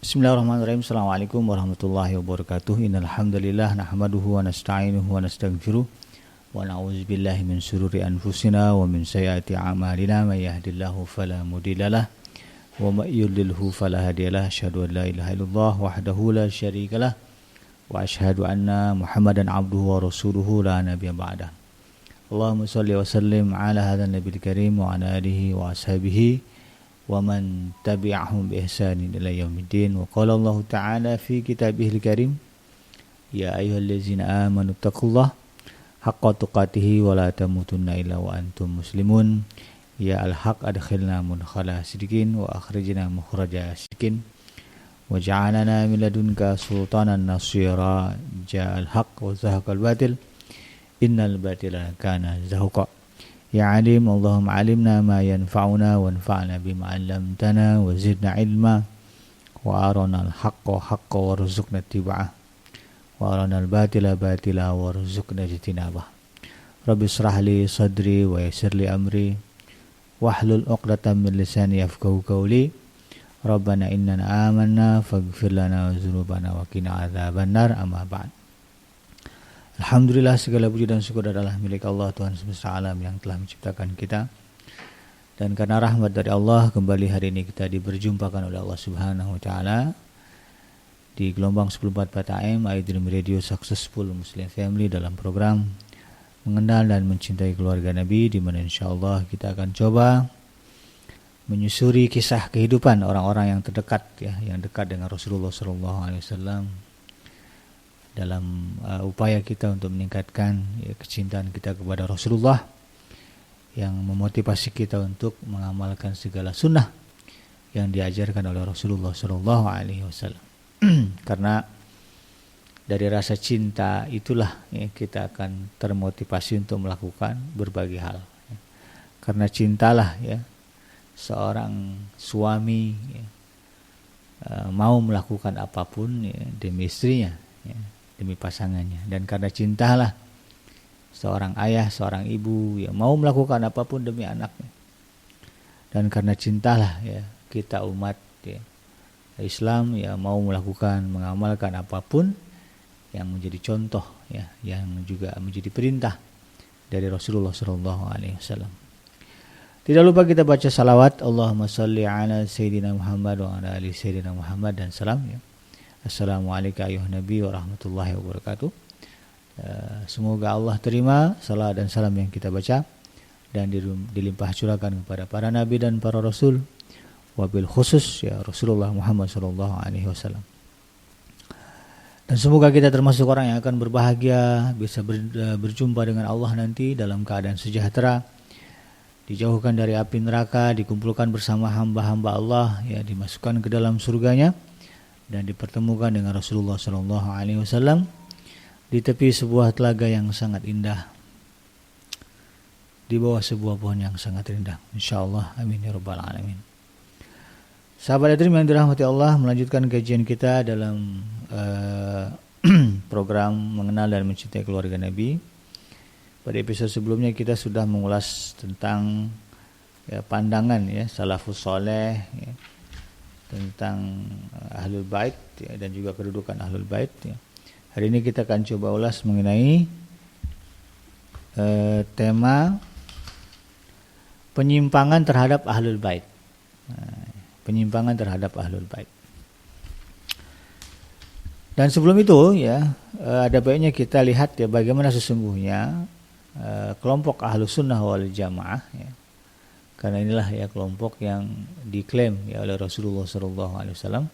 Bismillahirrahmanirrahim. Assalamualaikum warahmatullahi wabarakatuh. Innal hamdalillah nahmaduhu wa nasta'inuhu wa nastaghfiruh wa na'udzubillahi min shururi anfusina wa min sayyiati a'malina. May yahdihillahu fala mudhillalah wa may yudlilhu fala hadiyalah. Asyhadu an la ilaha illallah wahdahu la syarikalah wa asyhadu anna Muhammadan abduhu wa rasuluhu la nabiyya ba'dah. Allahumma shalli wa sallim ala hadzal nabiyil karim wa ala alihi wa ashabihi wa man tabi'ahum bi ihsanin ila yaumiddin. Wa qala Allah ta'ala fi kitabihil karim, ya ayyuhallazina amanu taqullaha haqqa tuqatih wa la tamutunna illa wa antum muslimun. Ya al-haq adkhilna mudkhala sidqin wa akhrijna mukhraja sidqin wa ja'alna min ladunka sultanan nasira. Ja'al haq wa zahaqal batil innal batila kana zahuqa. Ya alim, Allahumma alimna ma yanfa'una wanfa'na bima 'allamtana wa zidna ilma wa arana al-haqqa haqqa warzuqna ittiba'ah wa arana al-batila batila warzuqna ijtinabah. Rabbi shrah li sadri wa yassir li amri wahlul 'uqdatam min lisani yafqahu qawli. Rabbana innana amanna faghfir lana dzunubana wa qina adzabannar. Amma ba'd. Alhamdulillah, segala puji dan syukur adalah milik Allah, Tuhan semesta alam yang telah menciptakan kita. Dan karena rahmat dari Allah, kembali hari ini kita diberjumpakan oleh Allah Subhanahu wa taala di gelombang 104 AM iDream Radio Successful Muslim Family dalam program Mengenal dan Mencintai Keluarga Nabi, di mana insyaallah kita akan coba menyusuri kisah kehidupan orang-orang yang terdekat, yang dekat dengan Rasulullah SAW, dalam upaya kita untuk meningkatkan kecintaan kita kepada Rasulullah, yang memotivasi kita untuk mengamalkan segala sunnah yang diajarkan oleh Rasulullah SAW. Karena dari rasa cinta itulah kita akan termotivasi untuk melakukan berbagai hal. Karena cintalah seorang suami mau melakukan apapun demi istrinya, demi pasangannya. Dan karena cintalah seorang ayah, seorang ibu mau melakukan apapun demi anaknya. Dan karena cintalah kita umat Islam mau melakukan, mengamalkan apapun yang menjadi contoh, yang juga menjadi perintah dari Rasulullah SAW. Tidak lupa kita baca salawat Allahumma shalli ala Sayyidina Muhammad wa ala ali Sayyidina Muhammad dan salam. Assalamualaikum ayuhan Nabi warahmatullahi wabarakatuh. Semoga Allah terima salat dan salam yang kita baca dan dilimpah curahkan kepada para nabi dan para rasul, wabil khusus Rasulullah Muhammad SAW. Dan semoga kita termasuk orang yang akan berbahagia, bisa berjumpa dengan Allah nanti dalam keadaan sejahtera, dijauhkan dari api neraka, dikumpulkan bersama hamba-hamba Allah, dimasukkan ke dalam surganya, dan dipertemukan dengan Rasulullah SAW di tepi sebuah telaga yang sangat indah, di bawah sebuah pohon yang sangat indah, insyaallah. Amin ya rabbal alamin. Sahabat iDream yang dirahmati Allah, melanjutkan kajian kita dalam program Mengenal dan Mencintai Keluarga Nabi. Pada episode sebelumnya kita sudah mengulas tentang pandangan salafus saleh, tentang Ahlul Bait dan juga kedudukan Ahlul Bait. Hari ini kita akan coba ulas mengenai tema penyimpangan terhadap Ahlul Bait. Penyimpangan terhadap Ahlul Bait. Dan sebelum itu ada baiknya kita lihat bagaimana sesungguhnya kelompok Ahlus Sunnah wal Jamaah, karena inilah kelompok yang diklaim oleh Rasulullah SAW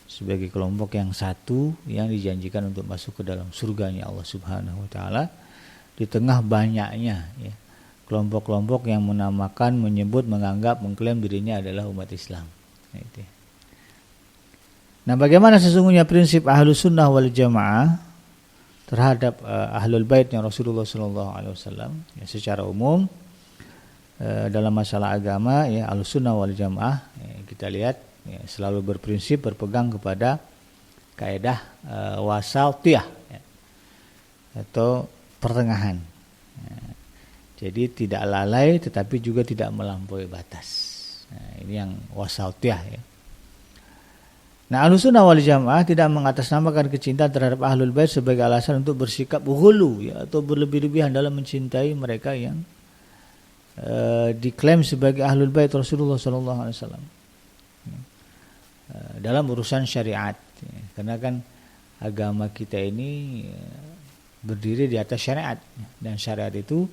sebagai kelompok yang satu yang dijanjikan untuk masuk ke dalam surganya Allah Subhanahu Wa Taala, di tengah banyaknya kelompok-kelompok yang menamakan, menyebut, menganggap, mengklaim dirinya adalah umat Islam. Nah, bagaimana sesungguhnya prinsip Ahlus Sunnah wal Jamaah terhadap Ahlul Baitnya Rasulullah SAW secara umum? Dalam masalah agama, Ahlus Sunnah wal Jamaah, kita lihat selalu berprinsip berpegang kepada kaidah wasatiyah atau pertengahan. Jadi tidak lalai tetapi juga tidak melampaui batas. Ini yang wasatiyah Nah, Ahlussunnah wal Jamaah tidak mengatasnamakan kecintaan terhadap Ahlul Bait sebagai alasan untuk bersikap ghulu ya, atau berlebih-lebihan dalam mencintai mereka yang diklaim sebagai Ahlul Bait Rasulullah sallallahu alaihi wasallam. Dalam urusan syariat. Ya. Karena kan agama kita ini berdiri di atas syariat, dan syariat itu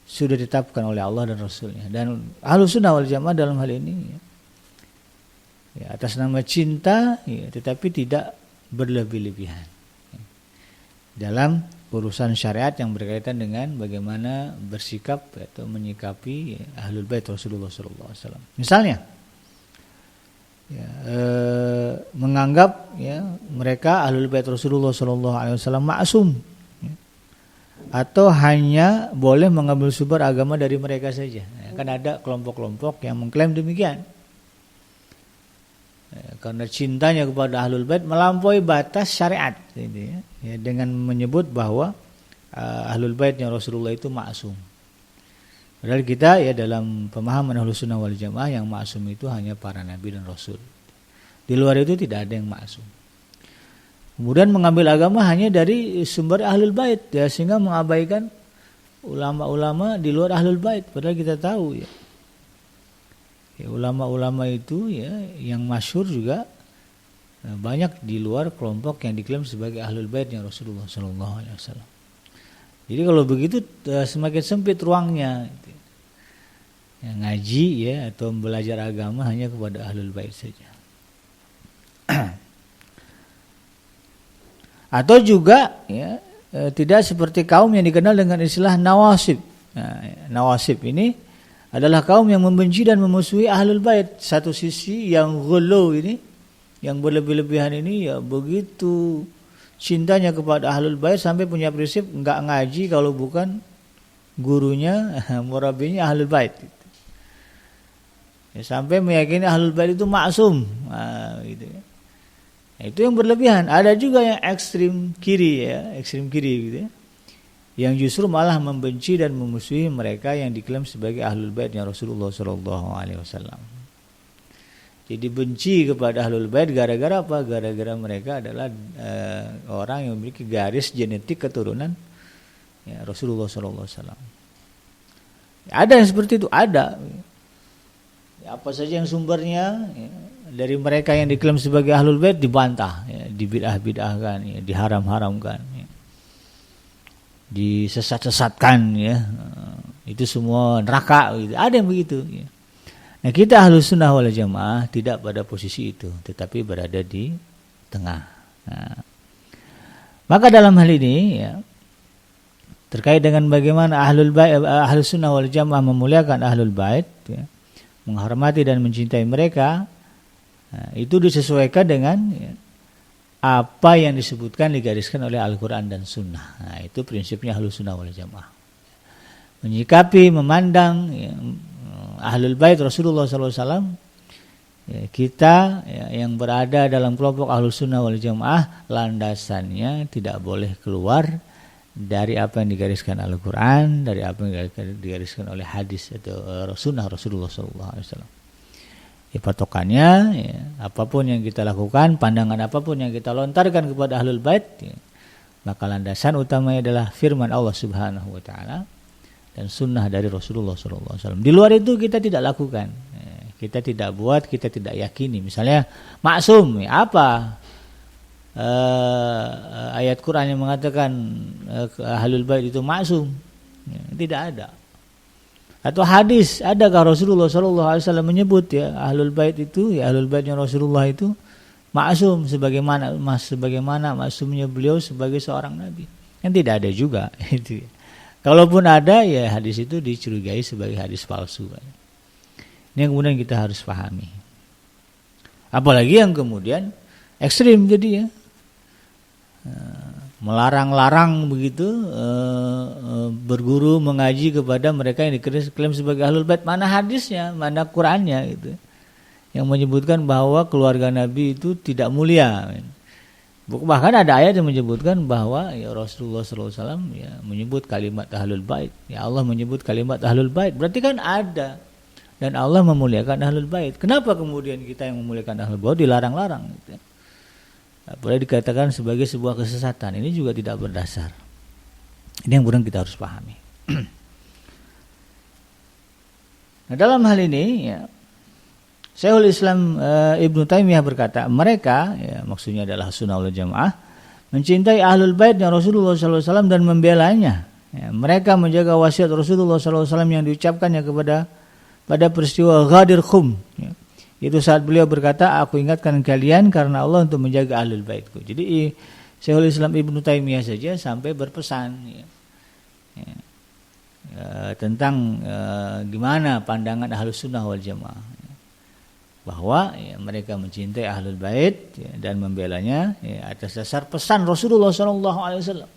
sudah ditetapkan oleh Allah dan Rasulnya. Dan Ahlussunnah wal Jamaah dalam hal ini ya, atas nama cinta ya, tetapi tidak berlebih-lebihan ya, dalam urusan syariat yang berkaitan dengan bagaimana bersikap atau menyikapi ya, Ahlul Bait Rasulullah SAW. Misalnya ya, menganggap ya, mereka Ahlul Bait Rasulullah SAW maksum ya, atau hanya boleh mengambil sumber agama dari mereka saja ya, kan ada kelompok-kelompok yang mengklaim demikian. Karena cintanya kepada Ahlul Bait melampaui batas syariat ini ya, dengan menyebut bahwa Ahlul Baitnya Rasulullah itu maksum. Padahal kita ya dalam pemahaman Ahlussunnah wal Jamaah yang maksum itu hanya para nabi dan rasul. Di luar itu tidak ada yang maksum. Kemudian mengambil agama hanya dari sumber Ahlul Bait ya, sehingga mengabaikan ulama-ulama di luar Ahlul Bait. Padahal kita tahu ya, ulama-ulama itu ya yang masyhur juga banyak di luar kelompok yang diklaim sebagai Ahlul Baitnya Rasulullah sallallahu alaihi wasallam. Jadi kalau begitu semakin sempit ruangnya gitu. Ya, ngaji ya atau belajar agama hanya kepada Ahlul Bait saja. Atau juga ya tidak seperti kaum yang dikenal dengan istilah nawasib. Nah, nawasib ini adalah kaum yang membenci dan memusuhi Ahlul Bait. Satu sisi yang ghulu ini, yang berlebih-lebihan ini ya begitu cintanya kepada Ahlul Bait sampai punya prinsip enggak ngaji kalau bukan gurunya, murabinya Ahlul Bait. Ya, sampai meyakini Ahlul Bait itu maksum. Nah, gitu ya. Nah, itu yang berlebihan. Ada juga yang ekstrim kiri ya, ekstrim kiri gitu ya, yang justru malah membenci dan memusuhi mereka yang diklaim sebagai Ahlul Baitnya Rasulullah sallallahu alaihi wasallam. Jadi benci kepada Ahlul Bait gara-gara apa? Gara-gara mereka adalah orang yang memiliki garis genetik keturunan ya, Rasulullah sallallahu alaihi wasallam. Ada yang seperti itu, ada. Ya, apa saja yang sumbernya ya, dari mereka yang diklaim sebagai Ahlul Bait dibantah, ya, dibidah-bidahkan, ya, diharam-haramkan. Ya. Disesat-sesatkan ya, itu semua neraka gitu. Ada yang begitu ya. Nah, kita Ahlussunnah wal Jamaah tidak pada posisi itu, tetapi berada di tengah. Nah, maka dalam hal ini ya, terkait dengan bagaimana Ahlussunnah wal Jamaah memuliakan Ahlul Bait ya, menghormati dan mencintai mereka, nah, itu disesuaikan dengan ya, apa yang disebutkan digariskan oleh Al-Quran dan Sunnah. Nah, itu prinsipnya Ahlussunnah wal Jamaah. Menyikapi, memandang ya, Ahlul Bait Rasulullah SAW, ya, kita ya, yang berada dalam kelompok Ahlussunnah wal Jamaah, landasannya tidak boleh keluar dari apa yang digariskan Al-Quran, dari apa yang digariskan oleh hadis atau Sunnah Rasulullah SAW. Ya, patokannya ya, apapun yang kita lakukan, pandangan apapun yang kita lontarkan kepada Ahlul Bait ya, maka landasan utamanya adalah firman Allah Subhanahu wa taala dan sunnah dari Rasulullah SAW. Di luar itu kita tidak lakukan ya, kita tidak buat, kita tidak yakini. Misalnya maksum ya, apa ayat Quran yang mengatakan Ahlul Bait itu maksum ya, tidak ada. Atau hadis, adakah Rasulullah SAW menyebut ya Ahlul Bait itu, ya Ahlul Baitnya Rasulullah itu maksum sebagaimana maksumnya beliau sebagai seorang nabi? Kan tidak ada juga itu. Kalaupun ada ya hadis itu dicurigai sebagai hadis palsu. Ini yang kemudian kita harus pahami. Apalagi yang kemudian ekstrim jadi ya. Melarang-larang begitu berguru mengaji kepada mereka yang diklaim sebagai Ahlul Bait. Mana hadisnya, mana Qurannya gitu, yang menyebutkan bahwa keluarga Nabi itu tidak mulia. Bahkan ada ayat yang menyebutkan bahwa ya Rasulullah SAW ya menyebut kalimat Ahlul Bait. Ya Allah menyebut kalimat Ahlul Bait. Berarti kan ada, dan Allah memuliakan Ahlul Bait. Kenapa kemudian kita yang memuliakan Ahlul Bait dilarang-larang gitu? boleh dikatakan sebagai sebuah kesesatan. Ini juga tidak berdasar. Ini yang kemudian kita harus pahami. Nah, dalam hal ini ya, Syekhul Islam Ibnu Taimiyah berkata, mereka ya, maksudnya adalah Sunnah wal Jamaah mencintai ahlul baitnya Rasulullah SAW dan membelanya. Ya, mereka menjaga wasiat Rasulullah SAW yang diucapkannya pada peristiwa Ghadir Khum. Ya. Itu saat beliau berkata, aku ingatkan kalian karena Allah untuk menjaga ahlul baitku. Jadi Syekhul Islam Ibnu Taimiyah saja sampai berpesan ya, tentang gimana pandangan ahlus sunnah wal jamaah, bahwa ya, mereka mencintai ahlul bait ya, dan membelanya ya, atas dasar pesan Rasulullah SAW.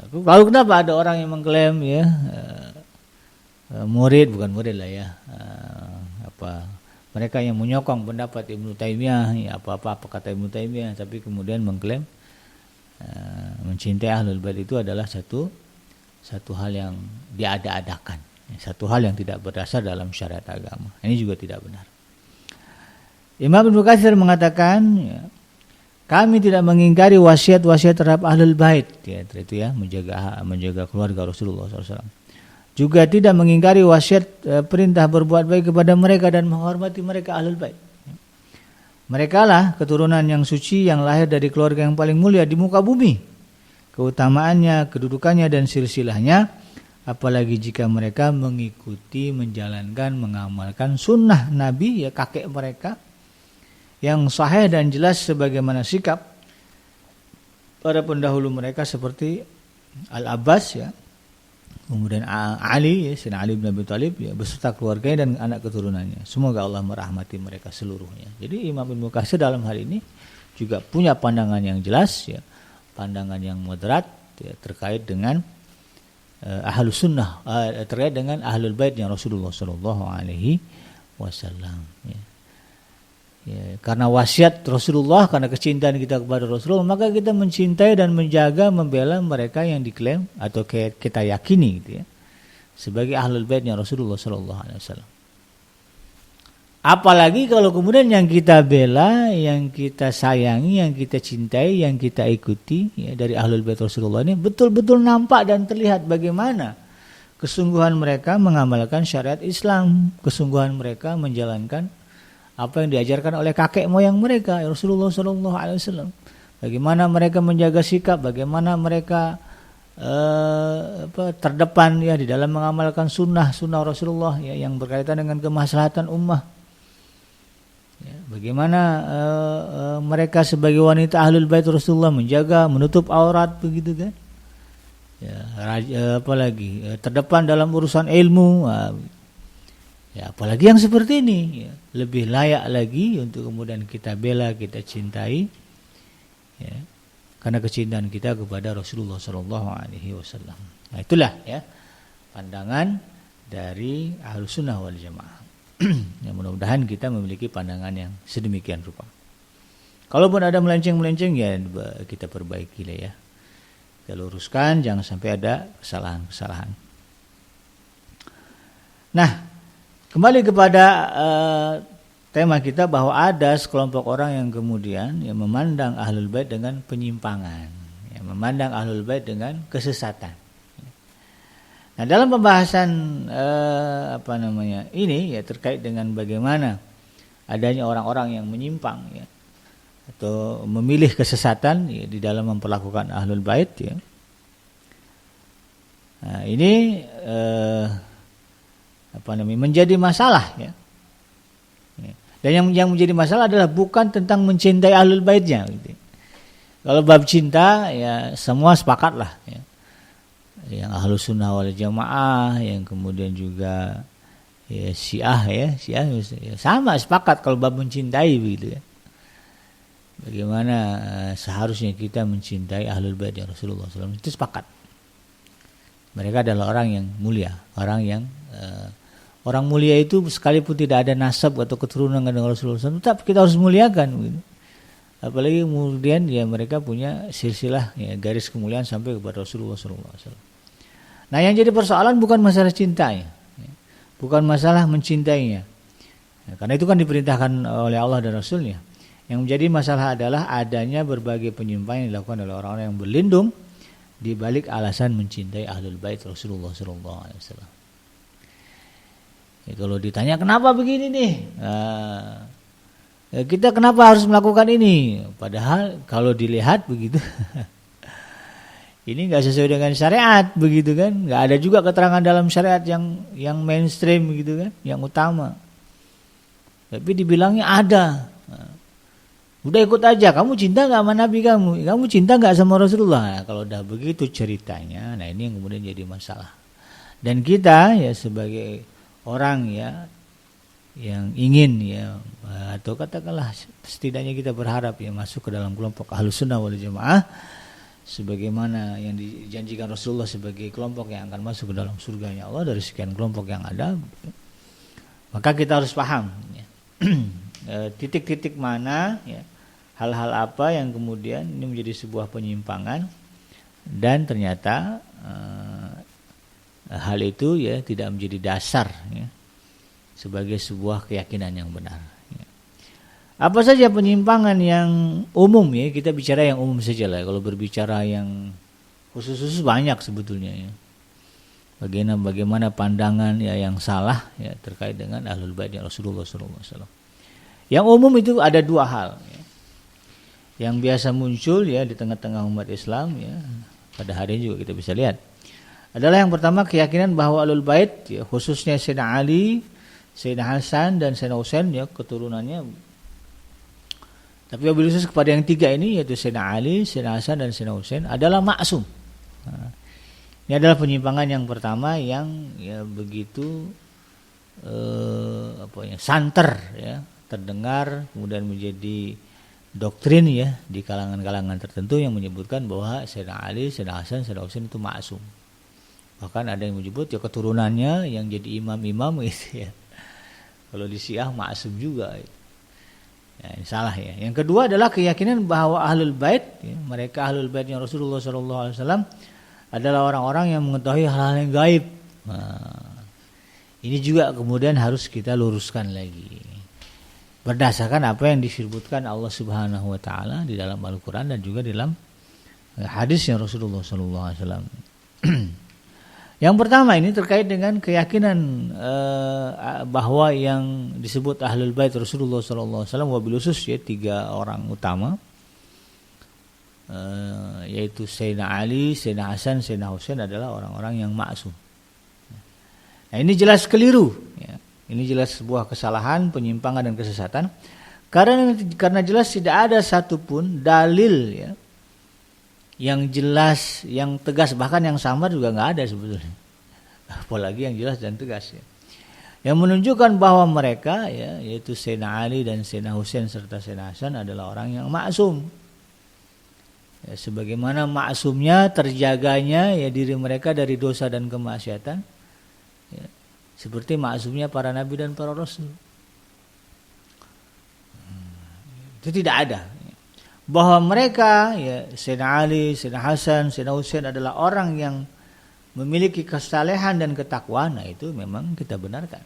Lalu kenapa ada orang yang mengklaim ya bukan murid lah ya, mereka yang menyokong pendapat Ibnu Taimiyah ya, apa kata Ibnu Taimiyah, tapi kemudian mengklaim mencintai ahlul bait itu adalah satu hal yang diada-adakan, satu hal yang tidak berdasar dalam syariat agama. Ini juga tidak benar. Imam Ibnu Katsir mengatakan ya, kami tidak mengingkari wasiat-wasiat terhadap ahlul bait, ya, itu ya, menjaga keluarga Rasulullah SAW. Juga tidak mengingkari wasiat perintah berbuat baik kepada mereka dan menghormati mereka ahlul bait. Mereka lah keturunan yang suci yang lahir dari keluarga yang paling mulia di muka bumi. Keutamaannya, kedudukannya dan silsilahnya, apalagi jika mereka mengikuti, menjalankan, mengamalkan sunnah Nabi ya kakek mereka yang sahih dan jelas sebagaimana sikap para pendahulu mereka seperti Al-Abbas ya, kemudian Ali ya, Sayyidina Ali bin Abi Thalib ya, beserta keluarganya dan anak keturunannya. Semoga Allah merahmati mereka seluruhnya. Jadi Imam Ibnu Katsir dalam hal ini juga punya pandangan yang jelas ya, pandangan yang moderat ya, terkait dengan ahlus sunnah, terkait dengan ahlul baitnya Rasulullah Sallallahu Alaihi Wasallam. Ya, karena wasiat Rasulullah, karena kecintaan kita kepada Rasulullah, maka kita mencintai dan menjaga, membela mereka yang diklaim atau kita yakini gitu ya, sebagai ahlul baitnya Rasulullah Sallallahu Alaihi Wasallam. Apalagi kalau kemudian yang kita bela, yang kita sayangi, yang kita cintai, yang kita ikuti ya, dari ahlul bait Rasulullah ini betul-betul nampak dan terlihat bagaimana kesungguhan mereka mengamalkan syariat Islam, kesungguhan mereka menjalankan apa yang diajarkan oleh kakek moyang mereka Rasulullah SAW. Bagaimana mereka menjaga sikap, bagaimana mereka terdepan ya di dalam mengamalkan sunnah Rasulullah ya, yang berkaitan dengan kemaslahatan ummah. Ya, bagaimana mereka sebagai wanita ahlul bait Rasulullah menjaga, menutup aurat begitu kan? Ya, apalagi terdepan dalam urusan ilmu. Ya, apalagi yang seperti ini ya, lebih layak lagi untuk kemudian kita bela, kita cintai ya, karena kecintaan kita kepada Rasulullah Sallallahu Alaihi Wasallam. Nah, itulah ya pandangan dari Ahlus Sunnah wal Jamaah. Ya, mudah-mudahan kita memiliki pandangan yang sedemikian rupa. Kalaupun ada melenceng-melenceng ya kita perbaiki lah ya, kita luruskan, jangan sampai ada kesalahan-kesalahan. Nah, kembali kepada tema kita, bahwa ada sekelompok orang yang kemudian yang memandang ahlul bait dengan penyimpangan, yang memandang ahlul bait dengan kesesatan. Nah, dalam pembahasan ini ya terkait dengan bagaimana adanya orang-orang yang menyimpang ya, atau memilih kesesatan ya, di dalam memperlakukan ahlul bait ya. Nah, ini menjadi masalah ya. Dan yang menjadi masalah adalah bukan tentang mencintai ahlul baitnya gitu. Kalau bab cinta ya semua sepakat lah ya. Yang Ahlus Sunnah wal Jamaah, yang kemudian juga ya Syiah ya sama sepakat kalau bab mencintai begitu ya. Bagaimana seharusnya kita mencintai ahlul bait Rasulullah SAW, itu sepakat. Mereka adalah orang yang mulia, orang mulia itu sekalipun tidak ada nasab atau keturunan dengan Rasulullah SAW, tetap kita harus muliakan begitu. Apalagi kemudian ya mereka punya silsilah ya, garis kemuliaan sampai kepada Rasulullah SAW. Nah, yang jadi persoalan bukan masalah cintanya, bukan masalah mencintainya, ya, karena itu kan diperintahkan oleh Allah dan Rasulnya. Yang menjadi masalah adalah adanya berbagai penyimpangan yang dilakukan oleh orang-orang yang berlindung di balik alasan mencintai Ahlul Bait Rasulullah sallallahu alaihi wasallam. Kalau ditanya kenapa begini nih? Kita kenapa harus melakukan ini? Padahal kalau dilihat begitu ini nggak sesuai dengan syariat begitu kan? Nggak ada juga keterangan dalam syariat yang mainstream begitu kan? Yang utama. Tapi dibilangnya ada. Udah ikut aja. Kamu cinta nggak sama Nabi kamu? Kamu cinta nggak sama Rasulullah? Nah, kalau udah begitu ceritanya, nah ini yang kemudian jadi masalah. Dan kita ya sebagai orang ya yang ingin ya atau katakanlah setidaknya kita berharap ya masuk ke dalam kelompok Ahlus Sunnah wal Jamaah sebagaimana yang dijanjikan Rasulullah sebagai kelompok yang akan masuk ke dalam surganya Allah dari sekian kelompok yang ada, maka kita harus paham ya, titik-titik mana ya, hal-hal apa yang kemudian ini menjadi sebuah penyimpangan dan ternyata hal itu ya tidak menjadi dasar ya, sebagai sebuah keyakinan yang benar. Apa saja penyimpangan yang umum ya, kita bicara yang umum saja lah. Kalau berbicara yang khusus-khusus banyak sebetulnya ya. Bagaimana pandangan ya yang salah ya terkait dengan Ahlul Bait Rasulullah SAW. Yang umum itu ada dua hal ya, yang biasa muncul ya di tengah-tengah umat Islam ya. Pada hari ini juga kita bisa lihat. Adalah yang pertama keyakinan bahwa Ahlul Bait ya, khususnya Sayyidina Ali, Sayyidina Hasan dan Sayyidina Husain ya keturunannya. Tapi wabil khusus kepada yang tiga ini yaitu Sayyidina Ali, Sayyidina Hasan dan Sayyidina Husain adalah maksum. Nah, ini adalah penyimpangan yang pertama yang ya begitu santer ya, terdengar kemudian menjadi doktrin ya di kalangan-kalangan tertentu yang menyebutkan bahwa Sayyidina Ali, Sayyidina Hasan, Sayyidina Husain itu maksum. Bahkan ada yang menyebut ya keturunannya yang jadi imam-imam gitu ya. Kalau di Syiah maksum juga. Ya, ini salah ya. Yang kedua adalah keyakinan bahwa Ahlul Bait, ya, mereka Ahlul Baitnya Rasulullah SAW adalah orang-orang yang mengetahui hal-hal yang gaib. Nah, ini juga kemudian harus kita luruskan lagi. Berdasarkan apa yang disebutkan Allah Subhanahu Wa Taala di dalam Al-Quran dan juga di dalam hadisnya Rasulullah SAW. Yang pertama ini terkait dengan keyakinan bahwa yang disebut Ahlul Bait Rasulullah SAW wabil khusus ya tiga orang utama yaitu Sayyidina Ali, Sayyidina Hasan, Sayyidina Husain adalah orang-orang yang maksum. Nah ini jelas keliru ya. Ini jelas sebuah kesalahan, penyimpangan dan kesesatan karena jelas tidak ada satupun dalil ya yang jelas, yang tegas, bahkan yang samar juga nggak ada sebetulnya. Apalagi yang jelas dan tegas ya. Yang menunjukkan bahwa mereka ya, yaitu Sayyidina Ali dan Sayyidina Husain serta Sayyidina Hasan adalah orang yang maksum. Ya, sebagaimana maksumnya terjaganya ya diri mereka dari dosa dan kemaksiatan. Ya, seperti maksumnya para nabi dan para rasul. Itu tidak ada. Bahwa mereka ya Sayyidina Ali, Sayyidina Hasan, Sayyidina Husain adalah orang yang memiliki kesalehan dan ketakwaan, nah itu memang kita benarkan.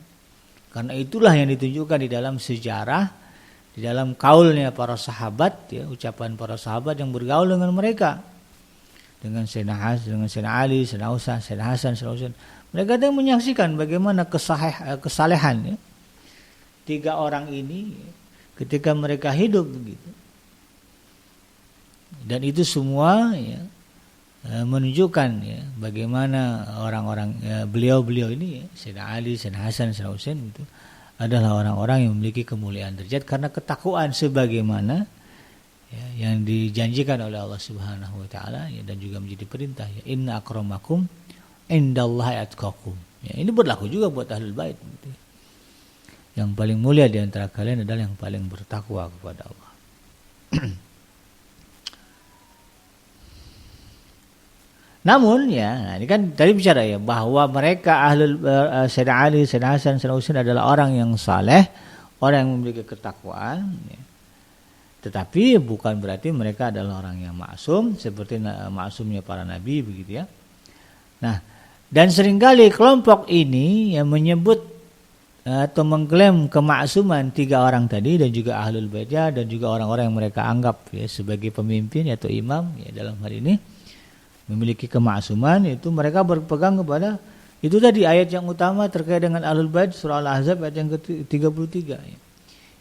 Karena itulah yang ditunjukkan di dalam sejarah, di dalam kaulnya para sahabat ya, ucapan para sahabat yang bergaul dengan mereka. Dengan Sayyidina Hasan, dengan Sayyidina Ali, Sayyidina Husain, Sayyidina Hasan, Sayyidina Husain. Mereka yang menyaksikan bagaimana kesalehan ya, tiga orang ini ketika mereka hidup begitu. Dan itu semua ya, menunjukkan ya, bagaimana orang-orang ya, beliau-beliau ini ya, Sayyidina Ali, Sayyidina Hasan, Sayyidina Husain itu adalah orang-orang yang memiliki kemuliaan derajat karena ketakwaan sebagaimana ya, yang dijanjikan oleh Allah Subhanahu Wa Taala ya, dan juga menjadi perintah ya, inna akramakum indallahi atqakum. Ya, ini berlaku juga buat Ahlul Bait. Gitu. Yang paling mulia di antara kalian adalah yang paling bertakwa kepada Allah. Namun ya, ini kan tadi bicara ya bahwa mereka Ahlul Sayyidina Ali, Sayyidina Hasan, Sayyidina Husain adalah orang yang saleh, orang yang memiliki ketakwaan. Ya. Tetapi bukan berarti mereka adalah orang yang maksum seperti maksumnya para nabi begitu ya. Nah, dan seringkali kelompok ini yang menyebut atau mengklaim kemaksuman 3 orang tadi dan juga ahlul baitnya dan juga orang-orang yang mereka anggap ya sebagai pemimpin atau imam ya dalam hal ini memiliki kemaksuman, itu mereka berpegang kepada itu tadi ayat yang utama terkait dengan ahlul bait surah Al-Ahzab ayat yang ke-33 ya.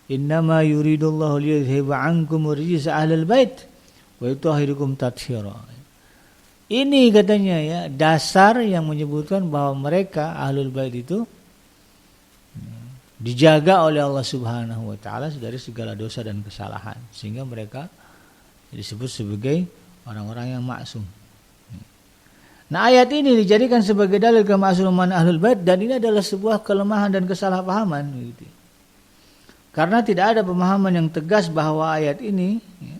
Innama yuridullahu liyudhiba ankum rijsa ahlul bait wa yutahhirukum tathira. Ini katanya ya dasar yang menyebutkan bahwa mereka ahlul bait itu dijaga oleh Allah Subhanahu wa taala dari segala dosa dan kesalahan sehingga mereka disebut sebagai orang-orang yang maksum. Nah, ayat ini dijadikan sebagai dalil kemaksuman ahlul bait dan ini adalah sebuah kelemahan dan kesalahpahaman gitu. Karena tidak ada pemahaman yang tegas bahwa ayat ini ya,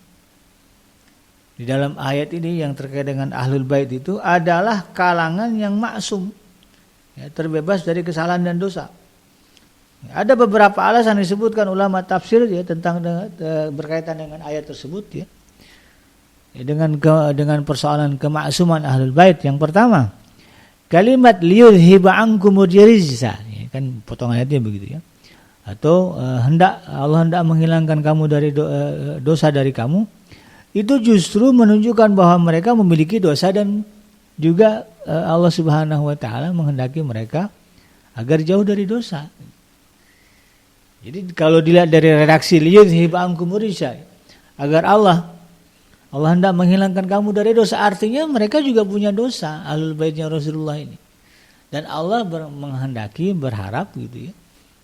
di dalam ayat ini yang terkait dengan ahlul bait itu adalah kalangan yang maksum ya, terbebas dari kesalahan dan dosa. Ada beberapa alasan disebutkan ulama tafsir ya tentang berkaitan dengan ayat tersebut ya. Dengan persoalan kemaksuman ahlul bait. Yang pertama, kalimat liyudhiba ankum rijsa ya, kan potong ayatnya begitu ya. Atau Allah hendak menghilangkan kamu dari dosa dari kamu. Itu justru menunjukkan bahwa mereka memiliki dosa dan juga Allah Subhanahu wa taala menghendaki mereka agar jauh dari dosa. Jadi kalau dilihat dari redaksi liyudhiba ankum rijsa agar Allah hendak menghilangkan kamu dari dosa, artinya mereka juga punya dosa ahlul baitnya Rasulullah ini. Dan Allah menghendaki, berharap gitu ya,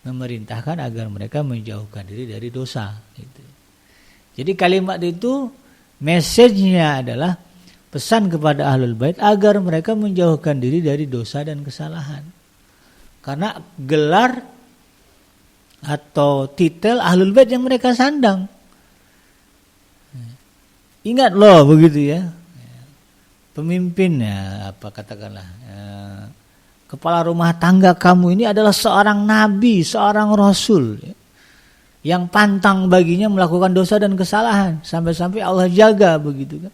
memerintahkan agar mereka menjauhkan diri dari dosa gitu. Jadi kalimat itu message-nya adalah pesan kepada ahlul bait agar mereka menjauhkan diri dari dosa dan kesalahan. Karena gelar atau titel ahlul bait yang mereka sandang. Ingat loh begitu ya. Pemimpinnya apa katakanlah kepala rumah tangga kamu ini adalah seorang nabi, seorang rasul ya, yang pantang baginya melakukan dosa dan kesalahan sampai-sampai Allah jaga begitu kan.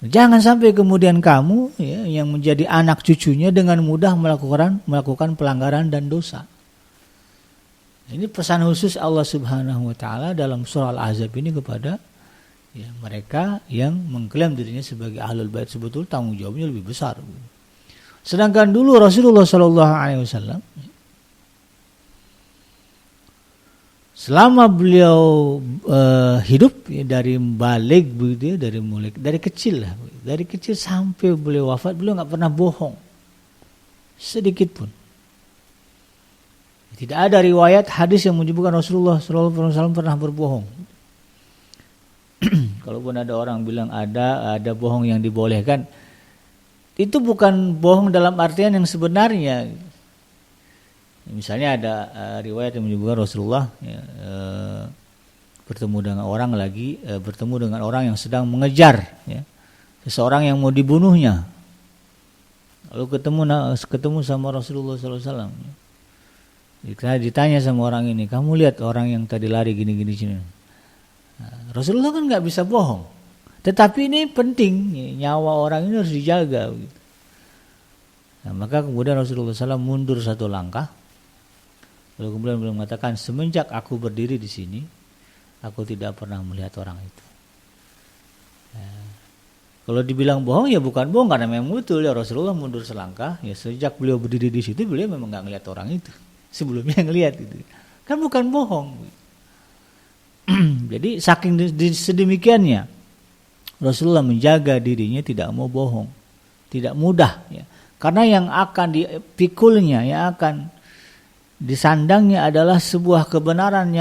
Jangan sampai kemudian kamu ya, yang menjadi anak cucunya dengan mudah melakukan pelanggaran dan dosa. Ini pesan khusus Allah Subhanahu wa taala dalam surah Al-Ahzab ini kepada ya, mereka yang mengklaim dirinya sebagai ahlul bait, sebetulnya tanggung jawabnya lebih besar. Sedangkan dulu Rasulullah sallallahu alaihi wasallam selama beliau hidup ya, dari balik begitu ya, dari kecil lah, dari kecil sampai beliau wafat beliau enggak pernah bohong sedikit pun. Tidak ada riwayat hadis yang menyebutkan Rasulullah SAW pernah berbohong. Kalaupun ada orang bilang ada bohong yang dibolehkan, itu bukan bohong dalam artian yang sebenarnya. Misalnya ada riwayat yang menyebutkan Rasulullah ya, bertemu dengan orang yang sedang mengejar ya, seseorang yang mau dibunuhnya. Lalu ketemu sama Rasulullah SAW. Ditanya sama orang ini, kamu lihat orang yang tadi lari gini-gini sini. Nah, Rasulullah kan nggak bisa bohong, tetapi ini penting, nyawa orang ini harus dijaga. Gitu. Nah, maka kemudian Rasulullah SAW mundur satu langkah, lalu kemudian beliau mengatakan, semenjak aku berdiri di sini, aku tidak pernah melihat orang itu. Nah, kalau dibilang bohong ya bukan bohong karena memang betul ya Rasulullah mundur selangkah, ya sejak beliau berdiri di situ beliau memang nggak melihat orang itu. Sebelumnya ngelihat gitu. Kan bukan bohong. Jadi saking sedemikiannya Rasulullah menjaga dirinya tidak mau bohong. Tidak mudah ya. Karena yang akan dipikulnya, yang akan disandangnya adalah sebuah kebenaran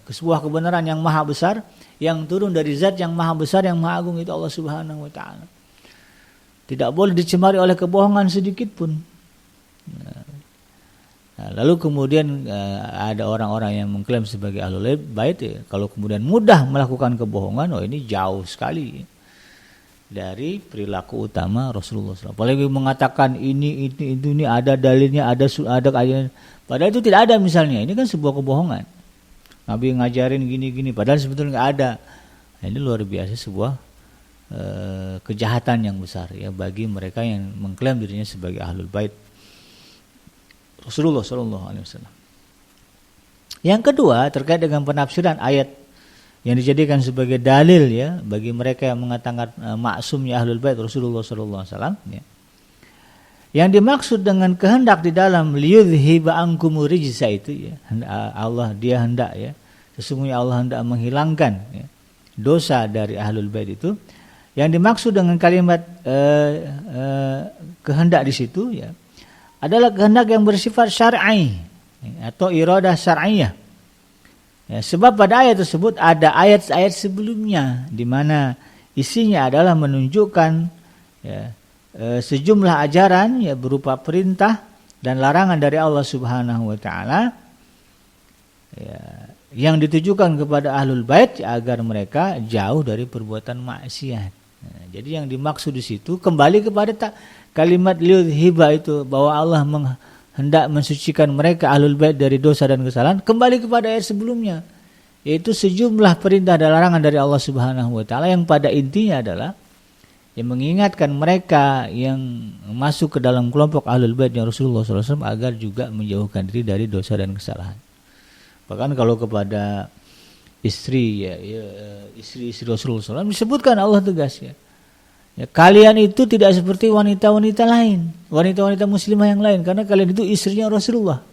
sebuah kebenaran yang maha besar yang turun dari zat yang maha besar yang maha agung itu Allah Subhanahu wa taala. Tidak boleh dicemari oleh kebohongan sedikit pun. Nah, lalu kemudian ada orang-orang yang mengklaim sebagai ahlul bait ya, kalau kemudian mudah melakukan kebohongan, ini jauh sekali dari perilaku utama Rasulullah SAW. Apalagi mengatakan ini ada dalilnya, ada ayat, padahal itu tidak ada misalnya. Ini kan sebuah kebohongan. Nabi ngajarin gini-gini, padahal sebetulnya nggak ada. Nah, ini luar biasa sebuah kejahatan yang besar ya bagi mereka yang mengklaim dirinya sebagai ahlul bait. Rasulullah sallallahu alaihi wasallam. Yang kedua terkait dengan penafsiran ayat yang dijadikan sebagai dalil ya bagi mereka yang mengatakan maksumnya ahlul bait Rasulullah sallallahu alaihi wasallam ya. Yang dimaksud dengan kehendak di dalam liyudhiba ankum rijsa itu ya, Allah dia hendak ya. Sesungguhnya Allah hendak menghilangkan ya, dosa dari ahlul bait itu. Yang dimaksud dengan kalimat kehendak di situ ya adalah kehendak yang bersifat syar'i atau iradah syar'iyah. Ya, sebab pada ayat tersebut ada ayat-ayat sebelumnya di mana isinya adalah menunjukkan ya, sejumlah ajaran ya berupa perintah dan larangan dari Allah Subhanahu wa taala ya, yang ditujukan kepada ahlul bait agar mereka jauh dari perbuatan maksiat. Nah, jadi yang dimaksud di situ kembali kepada kalimat liyudhiba itu bahwa Allah hendak mensucikan mereka ahlul bait dari dosa dan kesalahan, kembali kepada ayat sebelumnya yaitu sejumlah perintah dan larangan dari Allah Subhanahu wa taala yang pada intinya adalah yang mengingatkan mereka yang masuk ke dalam kelompok ahlul bait Rasulullah SAW agar juga menjauhkan diri dari dosa dan kesalahan. Bahkan kalau kepada istri istri Rasulullah SAW disebutkan Allah tegas ya. Ya, kalian itu tidak seperti wanita-wanita lain, wanita-wanita muslimah yang lain, karena kalian itu istrinya Rasulullah.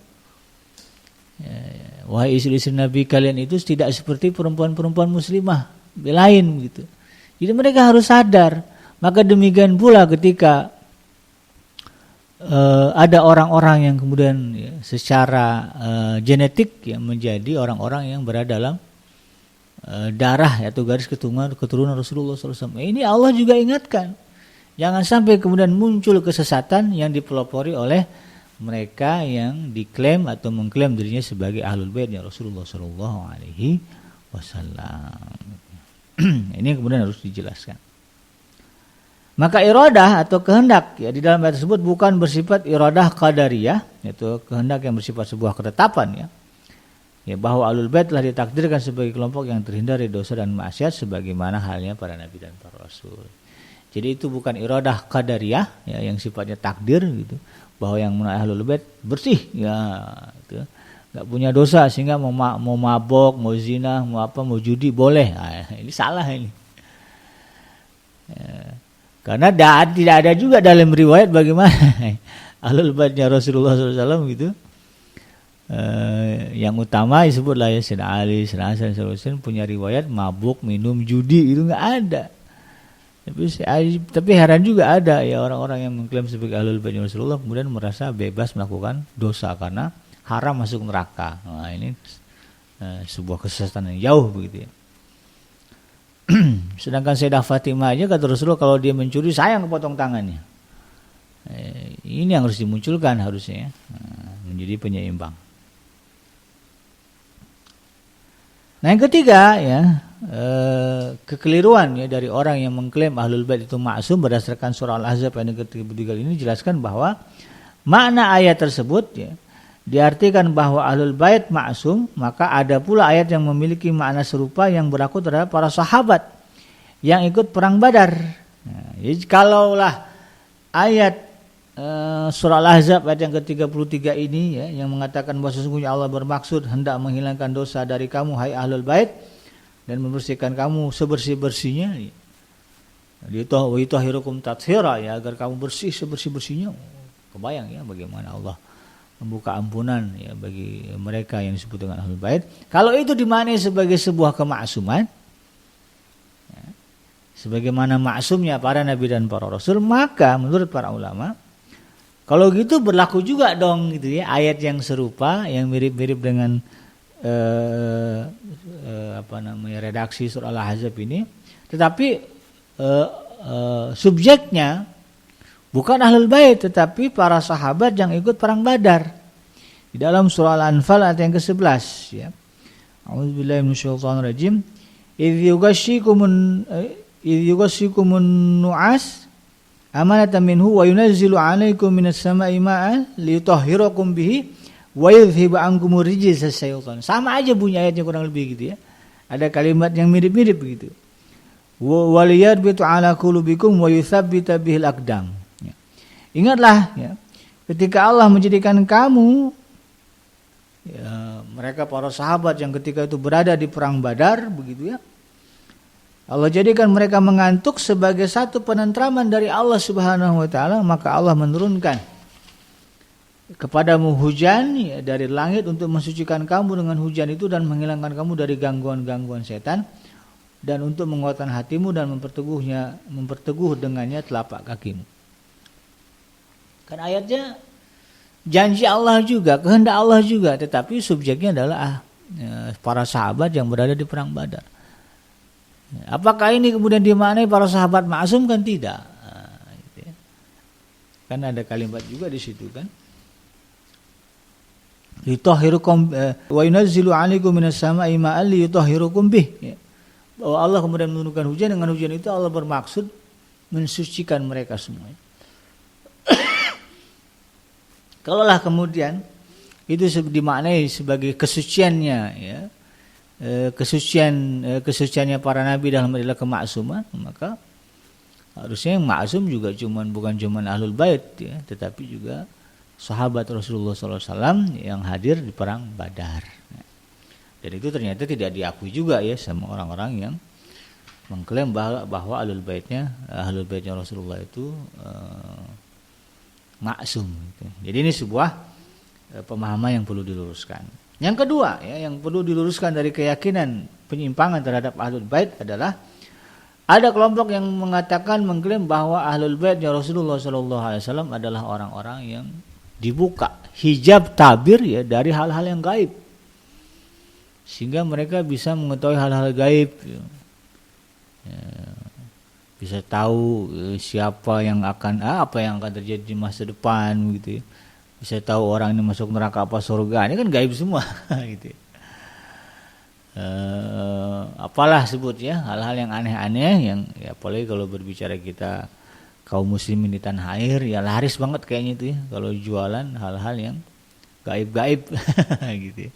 Ya, wahai istri-istri Nabi, kalian itu tidak seperti perempuan-perempuan muslimah lain gitu. Jadi mereka harus sadar. Maka demikian pula ketika ada orang-orang yang kemudian ya, secara genetik ya, menjadi orang-orang yang berada dalam darah atau garis keturunan Rasulullah SAW. Ini Allah juga ingatkan, jangan sampai kemudian muncul kesesatan yang dipelopori oleh mereka yang diklaim atau mengklaim dirinya sebagai ahlul bait Rasulullah SAW. Ini kemudian harus dijelaskan. Maka iradah atau kehendak ya di dalam ayat tersebut bukan bersifat iradah qadariyah, yaitu kehendak yang bersifat sebuah ketetapan ya. Ya, bahwa ahlul bait telah ditakdirkan sebagai kelompok yang terhindar dari dosa dan maksiat sebagaimana halnya para nabi dan para rasul. Jadi itu bukan iradah qadariyah ya, yang sifatnya takdir gitu, bahwa yang menaati ahlul bait bersih ya gitu. Enggak punya dosa sehingga mau mabok, mau zina, mau apa, mau judi boleh. Nah, ini salah ini. Ya, karena tidak ada juga dalam riwayat bagaimana ahlul baitnya Rasulullah SAW gitu. Yang utama disebutlah ya Sayyidina Ali, Sayyidina Hasan, Sayyidina Husain punya riwayat mabuk, minum, judi, itu enggak ada. Tapi heran juga ada ya orang-orang yang mengklaim sebagai ahlul bait Rasulullah kemudian merasa bebas melakukan dosa karena haram masuk neraka. Nah, ini sebuah kesesatan yang jauh begitu ya. Sedangkan Sayyidah Fatimah aja kata Rasulullah kalau dia mencuri sayang potong tangannya. Ini yang harus dimunculkan harusnya ya. Menjadi penyeimbang. Nah yang ketiga ya kekeliruan ya dari orang yang mengklaim ahlul bait itu maksum berdasarkan surah Al-Ahzab ayat ke-33 ini dijelaskan bahwa makna ayat tersebut ya diartikan bahwa ahlul bait maksum, maka ada pula ayat yang memiliki makna serupa yang berlaku terhadap para sahabat yang ikut perang Badar. Nah, jadi kalaulah ayat surah Al-Ahzab ayat yang ke-33 ini ya yang mengatakan bahwa sesungguhnya Allah bermaksud hendak menghilangkan dosa dari kamu hai ahlul bait dan membersihkan kamu sebersih-bersihnya ya. Wa yutahhirukum tathira ya agar kamu bersih sebersih-bersihnya. Kebayang ya bagaimana Allah membuka ampunan ya bagi mereka yang disebut dengan ahlul bait. Kalau itu dimaknai sebagai sebuah kemaksuman ya, sebagaimana maksumnya para nabi dan para rasul, maka menurut para ulama kalau gitu berlaku juga dong gitu ya ayat yang serupa yang mirip-mirip dengan redaksi surah Al-Ahzab ini, tetapi subjeknya bukan ahlul bait tetapi para sahabat yang ikut perang Badar. Di dalam surah Al-Anfal ayat yang ke-11 ya. A'udzubillahi minasyaitonir rajim. Idz yughashshikumun nu'as amanatan minhu wa yunazzilu 'alaikum minas sama'i ma'an liyutahhirakum bihi wa yudhhiba 'ankumur rijsa syaitan. Sama aja bunyi ayatnya kurang lebih gitu ya. Ada kalimat yang mirip-mirip begitu. Wa liyarbitu 'ala qulubikum wa yuthabbita bihil aqdam. Ya. Ingatlah ya, ketika Allah menjadikan kamu, ya, mereka para sahabat yang ketika itu berada di perang Badar, begitu ya, Allah jadikan mereka mengantuk sebagai satu penentraman dari Allah Subhanahu wa taala, maka Allah menurunkan kepadamu hujan ya, dari langit untuk mensucikan kamu dengan hujan itu dan menghilangkan kamu dari gangguan-gangguan setan, dan untuk menguatkan hatimu dan memperteguh dengannya telapak kakimu. Kan ayatnya janji Allah juga, kehendak Allah juga, tetapi subjeknya adalah para sahabat yang berada di perang Badar. Apakah ini kemudian dimaknai para sahabat maksum? Kan tidak. Gitu ya. Kan ada kalimat juga di situ kan. Yutahhirukum wa yunazzilu 'alaikum minas sama'i ma'an liyutahhirukum bih. Ya. Bahwa Allah kemudian menurunkan hujan, dengan hujan itu Allah bermaksud mensucikan mereka semua. Kalaulah kemudian itu dimaknai sebagai kesuciannya, ya, kesuciannya para nabi dalam adalah kemaksuman, maka harusnya yang maksum juga bukan cuma ahlul bait, ya, tetapi juga sahabat Rasulullah SAW yang hadir di perang Badar. Dan itu ternyata tidak diakui juga ya sama orang-orang yang mengklaim bahwa ahlul baitnya Rasulullah itu maksum. Jadi ini sebuah pemahaman yang perlu diluruskan. Yang kedua ya, yang perlu diluruskan dari keyakinan penyimpangan terhadap ahlul bait adalah ada kelompok yang mengklaim bahwa ahlul baitnya Rasulullah SAW adalah orang-orang yang dibuka hijab tabir ya dari hal-hal yang gaib, sehingga mereka bisa mengetahui hal-hal gaib. Ya. Bisa tahu siapa yang apa yang akan terjadi di masa depan gitu ya. Bisa tahu orang ini masuk neraka apa surga. Ini kan gaib semua gitu ya. Apalah sebutnya hal-hal yang aneh-aneh yang ya, apalagi kalau berbicara kita kaum muslimin di tanah air ya laris banget kayaknya itu ya kalau jualan hal-hal yang gaib-gaib gitu ya.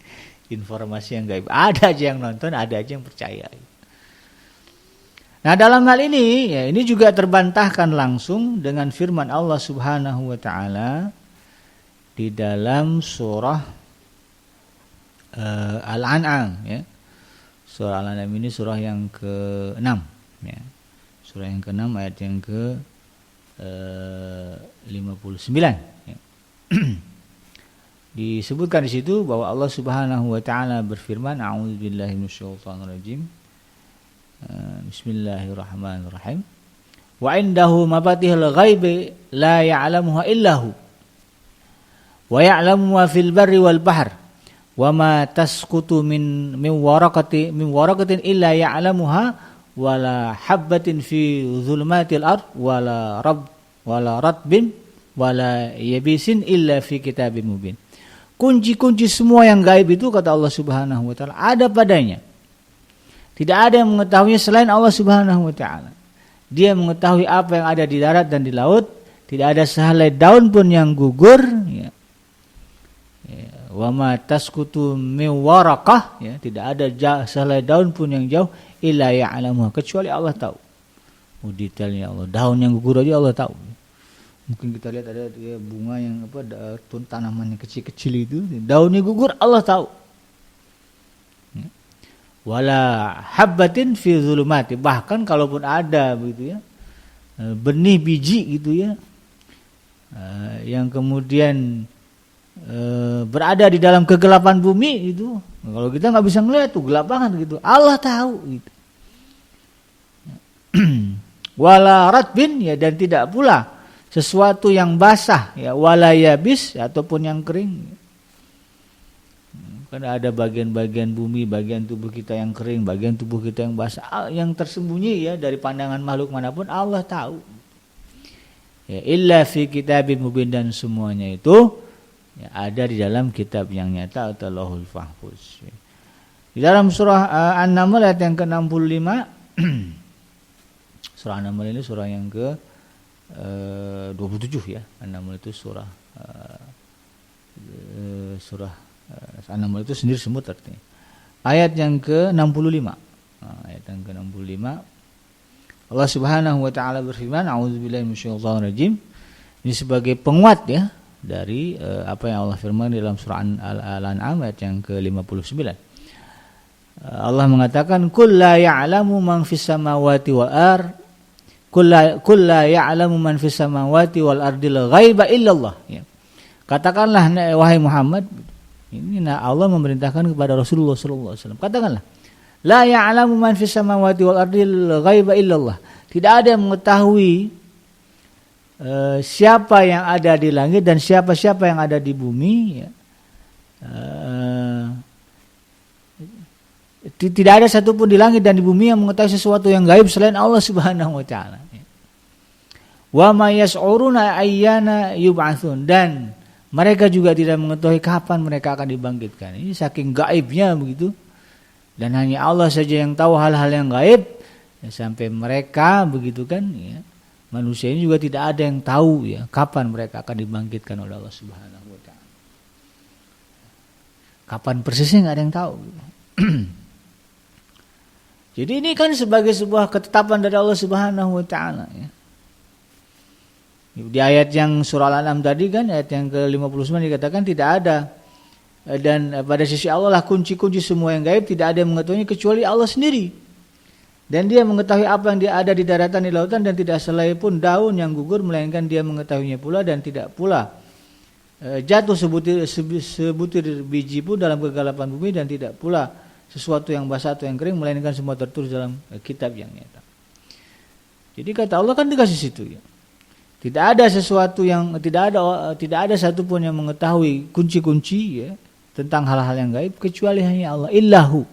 Informasi yang gaib, ada aja yang nonton, ada aja yang percaya. Nah dalam hal ini, ya ini juga terbantahkan langsung dengan firman Allah Subhanahu wa taala di dalam surah Al-An'am ya. Surah Al-An'am ini surah yang ke-6 ya. Surah yang ke-6 ayat yang ke-59 ya. Disebutkan di situ bahwa Allah Subhanahu wa taala berfirman, a'udzubillahi minasyaitonirrajim. Bismillahirrahmanirrahim. Wa indahu mafatihul ghaibi la ya'lamuha illahu. Wa ya'lamu ma fil barri wal bahr. Wa ma tasqutu min waraqatin illa ya'lamuha wala habbatin fi dhulumatil ard wala ratbin wala yabisin illa fi kitabim mubin. Kunci-kunci semua yang gaib itu kata Allah Subhanahu wa taala ada padanya. Tidak ada yang mengetahuinya selain Allah Subhanahu wa taala. Dia mengetahui apa yang ada di darat dan di laut, tidak ada sehelai daun pun yang gugur ya. Wa ma tasqutu min waraqah ya, tidak ada sehelai daun pun yang jauh illa ya'lamuha, kecuali Allah tahu. Detailnya Allah, daun yang gugur aja Allah tahu. Mungkin kita lihat ada bunga yang tanaman yang kecil-kecil itu, daunnya gugur Allah tahu. Wala habbatin fi zulumati, bahkan kalaupun ada begitu ya benih biji gitu ya yang kemudian berada di dalam kegelapan bumi itu, kalau kita nggak bisa ngeliat tuh gelap banget gitu, Allah tahu gitu. Wala ratbin ya, dan tidak pula sesuatu yang basah ya, wala yabis ataupun yang kering. Karena ada bagian-bagian bumi, bagian tubuh kita yang kering, bagian tubuh kita yang basah, yang tersembunyi ya dari pandangan makhluk manapun Allah tahu. Ya, illa fi kitabim mubin, dan semuanya itu ya, ada di dalam kitab yang nyata atau Lauhul Mahfuz. Di dalam surah An-Naml ayat yang ke-65, surah An-Naml ini surah yang ke-27 ya. An-Naml itu surah An-Naml itu sendiri semut artinya. Ayat yang ke-65. Ayat yang ke-65. Allah Subhanahu wa taala berfirman, a'udzubillahi minasyaitonir rajim. Ini sebagai penguat ya, dari apa yang Allah firman dalam surah Al-An'am ayat yang ke-59. Allah mengatakan kul la ya'lamu man fis samawati wal ard kul la ya'lamu man fis samawati wal ardil ghaiba illallah ya. Katakanlah wahai Muhammad, ini Allah memerintahkan kepada Rasulullah sallallahu alaihi wasallam. Katakanlah la ya'lamu man fis samawati wal ardil ghaiba illallah. Tidak ada yang mengetahui siapa yang ada di langit dan siapa yang ada di bumi ya. Tidak ada satupun di langit dan di bumi yang mengetahui sesuatu yang gaib selain Allah Subhanahu wa taala. Wa ma yas'uruna ayyana yub'atsun, dan mereka juga tidak mengetahui kapan mereka akan dibangkitkan. Ini saking gaibnya begitu. Dan hanya Allah saja yang tahu hal-hal yang gaib. Ya, sampai mereka begitu kan ya. Manusia ini juga tidak ada yang tahu ya kapan mereka akan dibangkitkan oleh Allah Subhanahu wa taala. Kapan persisnya enggak ada yang tahu. Jadi ini kan sebagai sebuah ketetapan dari Allah Subhanahu wa taala ya. Di ayat yang surah Al-An'am tadi kan ayat yang ke-59 dikatakan tidak ada dan pada sisi Allah lah kunci-kunci semua yang gaib, tidak ada yang mengetahuinya kecuali Allah sendiri. Dan dia mengetahui apa yang dia ada di daratan di lautan dan tidak selai pun daun yang gugur melainkan dia mengetahuinya pula dan tidak pula jatuh sebutir biji pun dalam kegelapan bumi dan tidak pula sesuatu yang basah atau yang kering melainkan semua tertulis dalam kitab yang nyata. Jadi kata Allah kan dikasih situ ya. Tidak ada sesuatu yang tidak ada satupun yang mengetahui kunci-kunci ya tentang hal-hal yang gaib kecuali hanya Allah, illahu,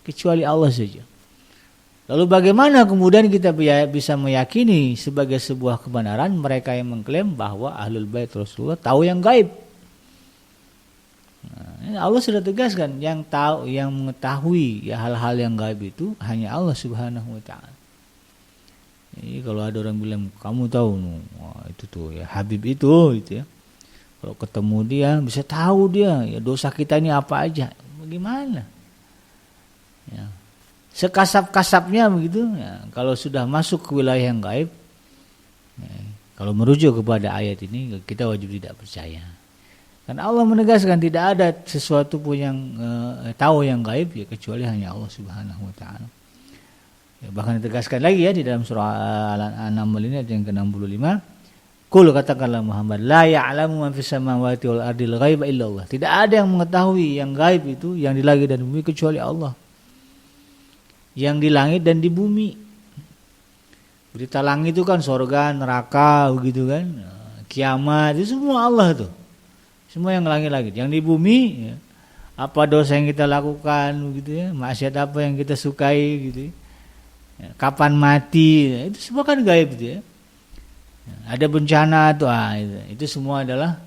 kecuali Allah saja. Lalu bagaimana kemudian kita bisa meyakini sebagai sebuah kebenaran mereka yang mengklaim bahwa Ahlul Bait Rasulullah tahu yang gaib? Nah, Allah sudah tegaskan yang tahu, yang mengetahui ya hal-hal yang gaib itu hanya Allah Subhanahu wa taala. Jadi kalau ada orang bilang kamu tahu, wah, itu tuh ya Habib itu gitu ya. Kalau ketemu dia bisa tahu dia ya dosa kita ini apa aja. Bagaimana? Ya. Sekasap-kasapnya begitu ya. Kalau sudah masuk ke wilayah yang gaib ya, kalau merujuk kepada ayat ini kita wajib tidak percaya. Karena Allah menegaskan tidak ada sesuatu pun yang tahu yang gaib ya kecuali hanya Allah Subhanahu wa taala. Ya, bahkan ditegaskan lagi ya di dalam surah Al-An'am ini ayat yang ke-65. Qul katakanlah Muhammad la ya'lamu man fis samawati wal ardil ghaiba illallah. Tidak ada yang mengetahui yang gaib itu yang di langit dan di bumi kecuali Allah. Yang di langit dan di bumi. Berita langit itu kan surga, neraka begitu kan. Kiamat itu semua Allah tuh. Semua yang langit-langit, yang di bumi ya, apa dosa yang kita lakukan gitu ya, maksiat apa yang kita sukai gitu ya, kapan mati ya, itu semua kan gaib gitu ya. Ada bencana tuh itu semua adalah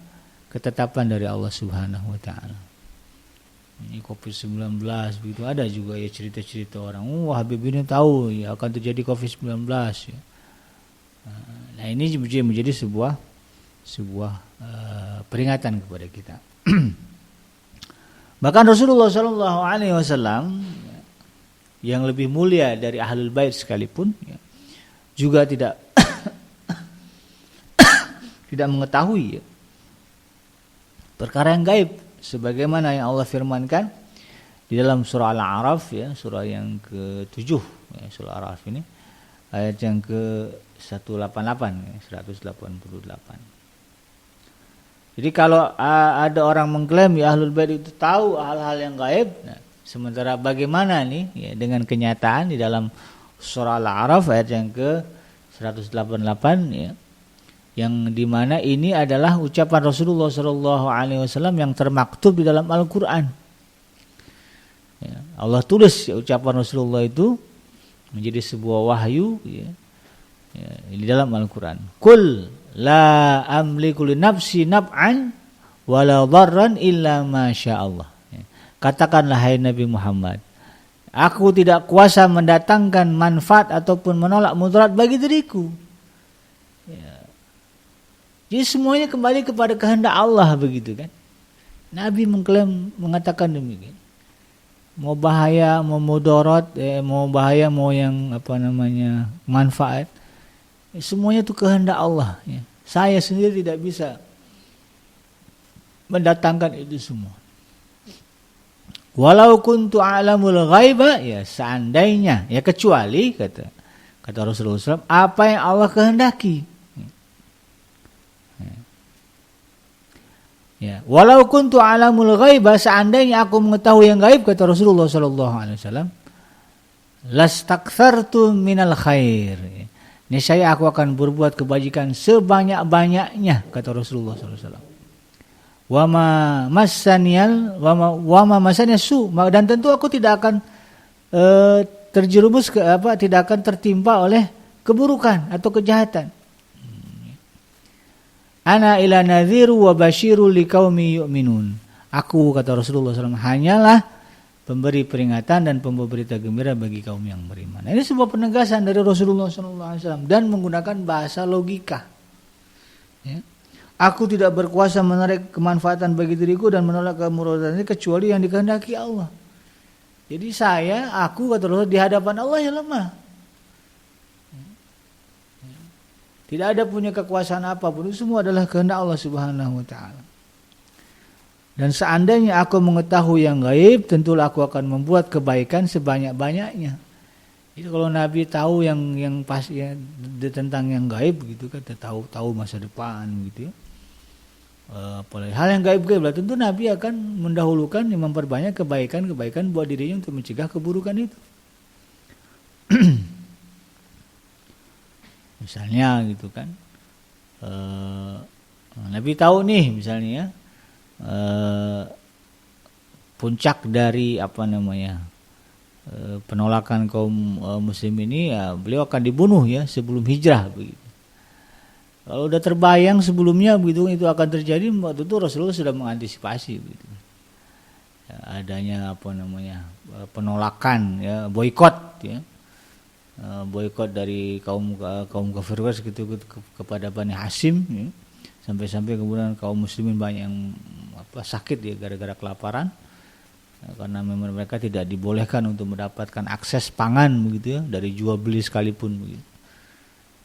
ketetapan dari Allah Subhanahu wa taala. Ini Covid-19 begitu, ada juga ya cerita-cerita orang, Habib ini tahu ya akan terjadi Covid-19 ya. Nah, ini menjadi sebuah peringatan kepada kita. Bahkan Rasulullah Shallallahu Alaihi Wasallam yang lebih mulia dari Ahlul Bait sekalipun ya, juga tidak tidak mengetahui ya, perkara yang gaib sebagaimana yang Allah firmankan di dalam surah Al-A'raf ya, surah yang ke-7 ya, surah Al-A'raf ini ayat yang ke-188 ya, 188. Jadi kalau ada orang mengklaim ya Ahlul Bait itu tahu hal-hal yang gaib, nah, sementara bagaimana nih ya, dengan kenyataan di dalam surah Al-A'raf ayat yang ke-188 ya, yang dimana ini adalah ucapan Rasulullah SAW yang termaktub di dalam Al-Quran. Ya, Allah tulis ya, ucapan Rasulullah itu menjadi sebuah wahyu ya, di dalam Al-Quran. Kul la amliku li nafsi naf'an wala dharran illa ma sya'allah. Katakanlah hai Nabi Muhammad, aku tidak kuasa mendatangkan manfaat ataupun menolak mudarat bagi diriku. Ya. Jadi semuanya kembali kepada kehendak Allah begitu kan. Nabi mengatakan demikian. Mau bahaya, mau mudarat, mau bahaya, mau yang manfaat. Semuanya itu kehendak Allah ya. Saya sendiri tidak bisa mendatangkan itu semua. Walau kuntu a'lamul ghaiba, ya seandainya, ya kecuali kata Rasulullah SAW, apa yang Allah kehendaki. Ya, walau kuntu a'lamul ghaiba, seandainya aku mengetahui yang gaib, kata Rasulullah SAW, lastakthartu minal khair. Niscaya aku akan berbuat kebajikan sebanyak-banyaknya, kata Rasulullah SAW. Wama masanya su, dan tentu aku tidak akan terjerumus tidak akan tertimpa oleh keburukan atau kejahatan. Ana ila nadhiru wa basyiru liqaumi yu'minun. Aku, kata Rasulullah SAW, hanyalah pemberi peringatan dan pembawa berita gembira bagi kaum yang beriman. Nah, ini sebuah penegasan dari Rasulullah SAW dan menggunakan bahasa logika. Ya. Aku tidak berkuasa menarik kemanfaatan bagi diriku dan menolak kemuratan ini kecuali yang dikehendaki Allah. Jadi aku kata Rasulullah, di hadapan Allah yang lemah. Tidak ada punya kekuasaan apapun, itu semua adalah kehendak Allah Subhanahu wa taala. Dan seandainya aku mengetahui yang gaib, tentulah aku akan membuat kebaikan sebanyak-banyaknya. Jadi kalau Nabi tahu yang pas ya, tentang yang gaib gitu kan, tahu masa depan gitu ya. Apalagi hal yang gaib-gaib lah, tentu Nabi akan mendahulukan memperbanyak kebaikan buat dirinya untuk mencegah keburukan itu. Misalnya gitu kan, Nabi tahu nih misalnya puncak dari penolakan kaum muslim ini, ya beliau akan dibunuh ya sebelum hijrah begitu. Kalau udah terbayang sebelumnya begitu itu akan terjadi, waktu itu Rasulullah sudah mengantisipasi begitu. Ya, adanya penolakan ya, boikot ya. Boikot dari kaum kafir gitu kepada Bani Hashim ya. Sampai kemudian kaum muslimin banyak yang sakit ya gara-gara kelaparan ya, karena memang mereka tidak dibolehkan untuk mendapatkan akses pangan begitu ya, dari jual beli sekalipun begitu.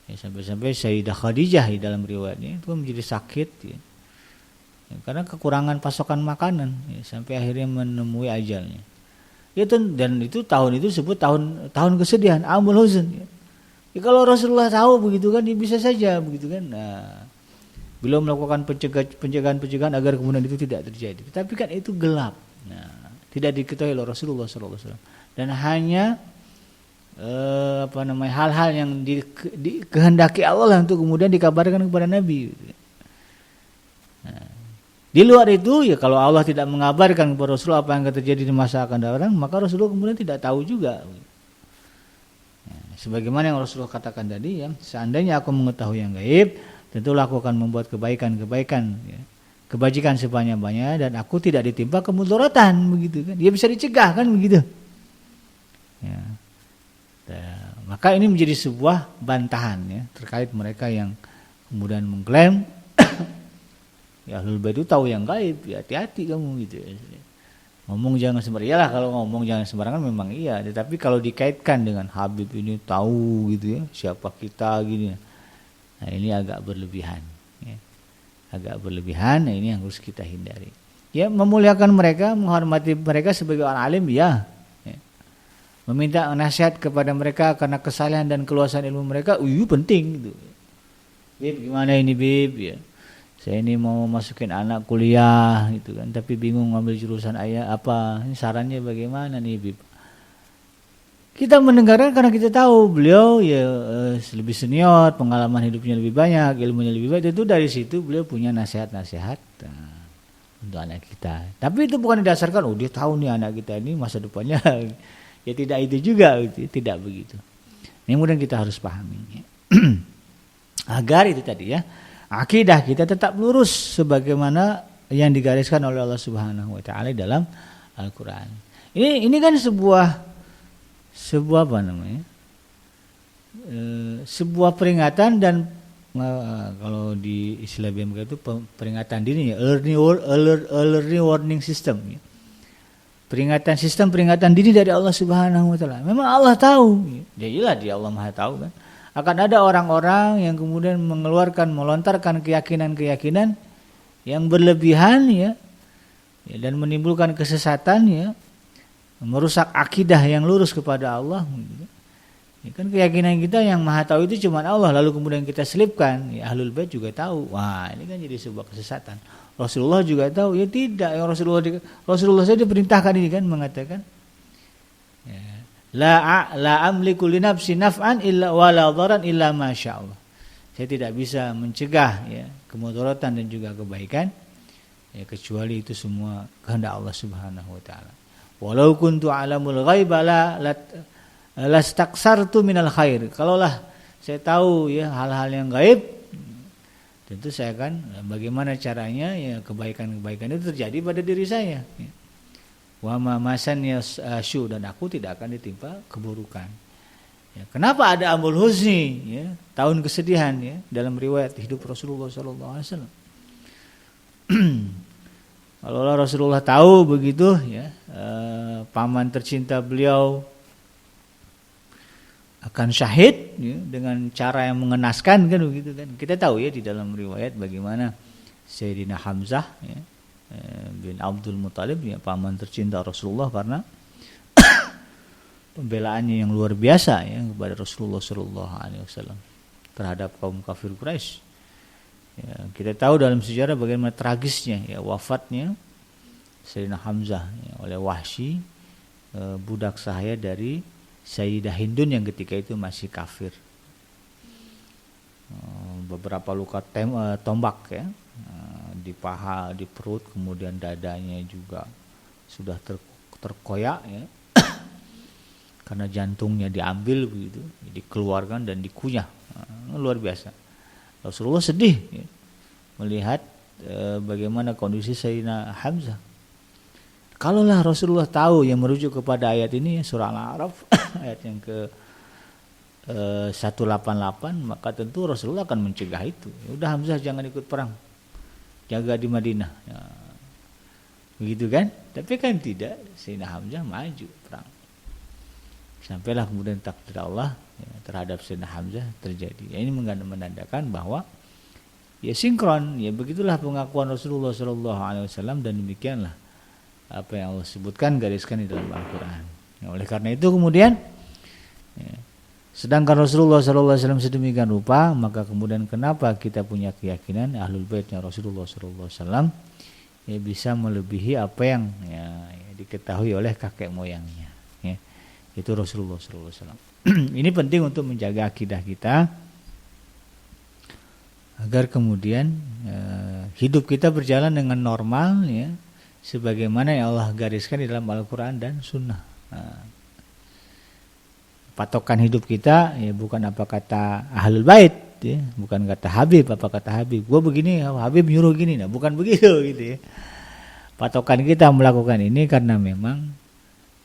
Ya, sampai Sayyidah Khadijah di dalam riwayatnya itu menjadi sakit ya. Ya, karena kekurangan pasokan makanan ya, sampai akhirnya menemui ajalnya. Ya, dan itu tahun itu disebut tahun kesedihan, Amul Huzn. Ya, kalau Rasulullah tahu begitu kan, dia bisa saja begitu kan. Nah, beliau melakukan pencegahan agar kemudian itu tidak terjadi. Tapi kan itu gelap. Nah, tidak diketahui oleh Rasulullah SAW. Dan hanya hal-hal yang dikehendaki Allah lah untuk kemudian dikabarkan kepada Nabi. Nah, di luar itu ya kalau Allah tidak mengabarkan kepada Rasulullah apa yang akan terjadi di masa akan datang, maka Rasulullah kemudian tidak tahu juga. Sebagaimana yang Rasulullah katakan tadi ya, seandainya aku mengetahui yang gaib, tentulah aku akan membuat kebaikan ya, kebajikan sebanyak-banyaknya, dan aku tidak ditimpa kemudaratan begitu kan. Dia bisa dicegah kan begitu. Ya. Maka ini menjadi sebuah bantahan ya terkait mereka yang kemudian mengklaim ya Ahlul Bait itu tahu yang gaib, ya hati-hati kamu gitu ya. Ngomong jangan sembarangan. Iyalah kalau ngomong jangan sembarangan memang iya, tetapi kalau dikaitkan dengan Habib ini tahu gitu ya siapa kita gini. Nah, ini agak berlebihan ya. Agak berlebihan, nah ini yang harus kita hindari. Ya, memuliakan mereka, menghormati mereka sebagai orang alim ya. Meminta nasihat kepada mereka karena kesalahan dan keluasan ilmu mereka, penting gitu. Bib, gimana ini Bib ya? Saya ini mau masukin anak kuliah gitu kan, tapi bingung ngambil jurusan apa. Ini sarannya bagaimana nih Bib? Kita mendengarkan karena kita tahu beliau ya lebih senior, pengalaman hidupnya lebih banyak, ilmunya lebih banyak. Itu dari situ beliau punya nasihat-nasihat untuk anak kita. Tapi itu bukan didasarkan dia tahu nih anak kita ini masa depannya. Ya tidak itu juga, tidak begitu. Ini kemudian kita harus pahami. Agar itu tadi ya, akidah kita tetap lurus sebagaimana yang digariskan oleh Allah Subhanahu wa taala dalam Al-Qur'an. Ini kan sebuah sebuah peringatan dan kalau di istilah BMK itu peringatan dini ya, early warning system ya. Sistem peringatan dini dari Allah Subhanahu wa taala. Memang Allah tahu. Dia Allah Maha tahu kan. Akan ada orang-orang yang kemudian melontarkan keyakinan-keyakinan yang berlebihan ya dan menimbulkan kesesatan ya, merusak akidah yang lurus kepada Allah gitu. Ya kan keyakinan kita yang Maha tahu itu cuma Allah, lalu kemudian kita selipkan ya Ahlul Bait juga tahu. Wah, ini kan jadi sebuah kesesatan. Rasulullah juga tahu, ya tidak, yang Rasulullah saja diperintahkan ini kan mengatakan ya, la amliku li nafsi naf'an illa wala dharan illa masyaallah. Saya tidak bisa mencegah ya kemudaratan dan juga kebaikan ya kecuali itu semua kehendak Allah Subhanahu wa taala. Walau kuntu alamul ghaiba lastaksartu minal khair. Kalaulah saya tahu ya hal-hal yang gaib, tentu saya akan bagaimana caranya ya kebaikan-kebaikan itu terjadi pada diri saya. Ya. Wa ma masannya syu, dan aku tidak akan ditimpa keburukan. Ya, kenapa ada amul huzni ya, tahun kesedihan ya dalam riwayat hidup Rasulullah sallallahu alaihi wasallam. Kalau Rasulullah tahu begitu ya, paman tercinta beliau akan syahid ya, dengan cara yang mengenaskan kan begitu kan. Kita tahu ya di dalam riwayat bagaimana Sayyidina Hamzah ya, bin Abdul Muthalib ya, paman tercinta Rasulullah, karena pembelaannya yang luar biasa ya kepada Rasulullah sallallahu alaihi wasallam terhadap kaum kafir Quraisy. Ya, kita tahu dalam sejarah bagaimana tragisnya ya wafatnya Sayyidina Hamzah ya, oleh Wahsy, budak sahaya dari Sayyidah Hindun yang ketika itu masih kafir. Beberapa luka tombak ya di paha, di perut, kemudian dadanya juga sudah terkoyak ya. Karena jantungnya diambil begitu, dikeluarkan dan dikunyah. Luar biasa. Rasulullah sedih ya, melihat bagaimana kondisi Sayyidina Hamzah. Kalaulah Rasulullah tahu yang merujuk kepada ayat ini surah Al-A'raf ayat yang ke 188, maka tentu Rasulullah akan mencegah itu. Ya udah Hamzah jangan ikut perang, jaga di Madinah. Ya, begitu kan? Tapi kan tidak, Sayyidina Hamzah maju perang. Sampailah kemudian takdir Allah ya, terhadap Sayyidina Hamzah terjadi. Ya, ini menandakan bahwa ya sinkron, ya begitulah pengakuan Rasulullah SAW, dan demikianlah apa yang Allah sebutkan, gariskan di dalam Al-Quran. Ya, oleh karena itu kemudian ya, sedangkan Rasulullah SAW sedemikian rupa, maka kemudian kenapa kita punya keyakinan Ahlul Baitnya Rasulullah SAW ya, bisa melebihi apa yang ya, diketahui oleh kakek moyangnya ya. Itu Rasulullah SAW. Ini penting untuk menjaga akidah kita agar kemudian hidup kita berjalan dengan normal ya, sebagaimana yang Allah gariskan di dalam Al-Quran dan Sunnah. Patokan hidup kita ya bukan apa kata Ahlul Bait ya, bukan kata Habib apa kata Habib. Gua begini, Habib nyuruh gini, nah bukan begitu gitu ya. Patokan kita melakukan ini karena memang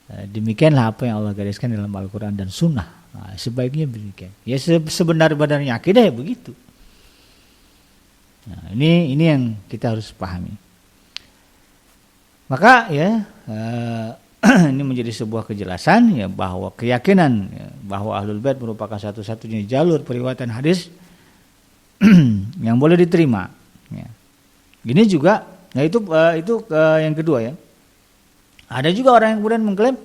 demikianlah apa yang Allah gariskan dalam Al-Quran dan Sunnah. Nah, sebaiknya demikian. Ya sebenar-benarnya akidah ya begitu. Nah, ini yang kita harus pahami. Maka ya ini menjadi sebuah kejelasan ya bahwa keyakinan ya, bahwa Ahlul Bait merupakan satu-satunya jalur periwayatan hadis yang boleh diterima. Ya. Ini juga, nah itu yang kedua ya. Ada juga orang yang kemudian mengklaim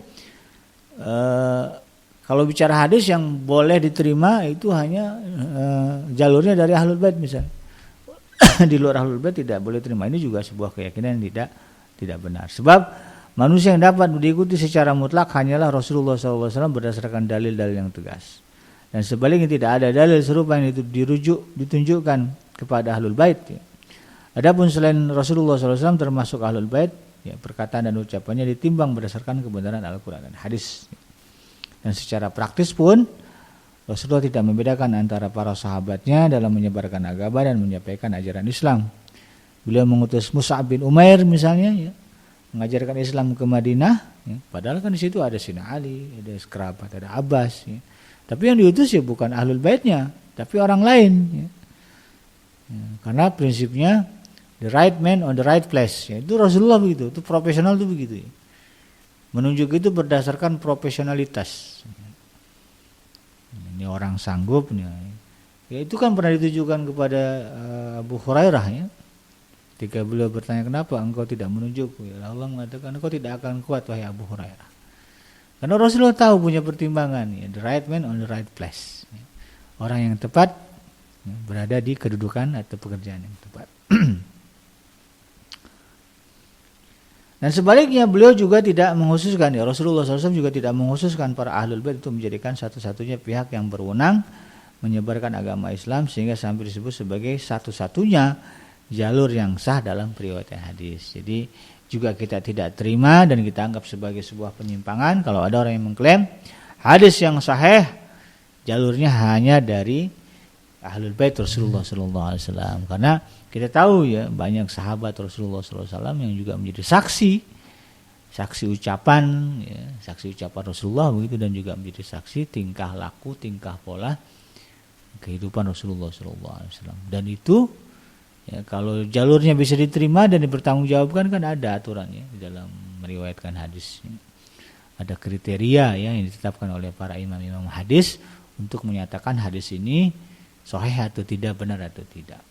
kalau bicara hadis yang boleh diterima itu hanya jalurnya dari Ahlul Bait misalnya. Di luar Ahlul Bait tidak boleh terima. Ini juga sebuah keyakinan yang tidak benar. Sebab manusia yang dapat diikuti secara mutlak hanyalah Rasulullah SAW berdasarkan dalil-dalil yang tegas. Dan sebaliknya tidak ada dalil serupa yang ditunjukkan kepada Ahlul Bait. Ya. Adapun selain Rasulullah SAW termasuk Ahlul Bait, ya, perkataan dan ucapannya ditimbang berdasarkan kebenaran Al-Quran dan hadis. Dan secara praktis pun Rasulullah tidak membedakan antara para sahabatnya dalam menyebarkan agama dan menyampaikan ajaran Islam. Beliau mengutus Mus'ab bin Umair misalnya ya, mengajarkan Islam ke Madinah ya, padahal kan di situ ada Sayyidina Ali, ada kerabat, ada Abbas ya. Tapi yang diutus ya bukan Ahlul Baitnya, tapi orang lain ya. Ya, karena prinsipnya the right man on the right place. Ya, itu Rasulullah begitu, itu profesional itu begitu. Ya. Menunjuk itu berdasarkan profesionalitas. Ini orang sanggup nih. Ya itu kan pernah ditujukan kepada Abu Hurairah ya. Ketika beliau bertanya, kenapa engkau tidak menunjukku? Ya, Allah mengatakan, engkau tidak akan kuat wahai Abu Hurairah. Karena Rasulullah tahu punya pertimbangan, ya, the right man on the right place. Ya. Orang yang tepat ya, berada di kedudukan atau pekerjaan yang tepat. Dan sebaliknya beliau juga tidak mengkhususkan, ya Rasulullah SAW juga tidak mengkhususkan para ahlul bait itu menjadikan satu-satunya pihak yang berwenang menyebarkan agama Islam sehingga sampai disebut sebagai satu-satunya jalur yang sah dalam periwayatan hadis. Jadi juga kita tidak terima dan kita anggap sebagai sebuah penyimpangan kalau ada orang yang mengklaim hadis yang sahih jalurnya hanya dari ahlul bait Rasulullah SAW. Karena kita tahu ya banyak sahabat Rasulullah SAW yang juga menjadi saksi ucapan Rasulullah begitu, dan juga menjadi saksi tingkah laku, tingkah pola kehidupan Rasulullah SAW. Dan itu ya, kalau jalurnya bisa diterima dan dipertanggungjawabkan kan ada aturannya di dalam meriwayatkan hadis. Ada kriteria ya yang ditetapkan oleh para imam-imam hadis untuk menyatakan hadis ini sahih atau tidak, benar atau tidak.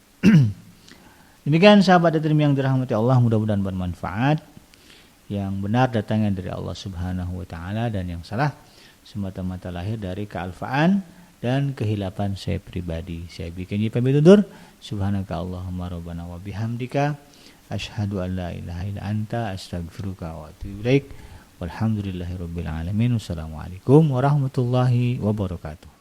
Demikian sahabat At-Tirmidzi yang dirahmati Allah, mudah-mudahan bermanfaat. Yang benar datangnya dari Allah Subhanahu wa taala dan yang salah semata-mata lahir dari kealfaan dan kehilapan saya pribadi. Saya bikin pamit undur. Subhanaka Allahumma rabbana wa bihamdika asyhadu an la ilaha illa anta astaghfiruka wa atubu ilaik. Walhamdulillahirabbil alamin. Wassalamualaikum warahmatullahi wabarakatuh.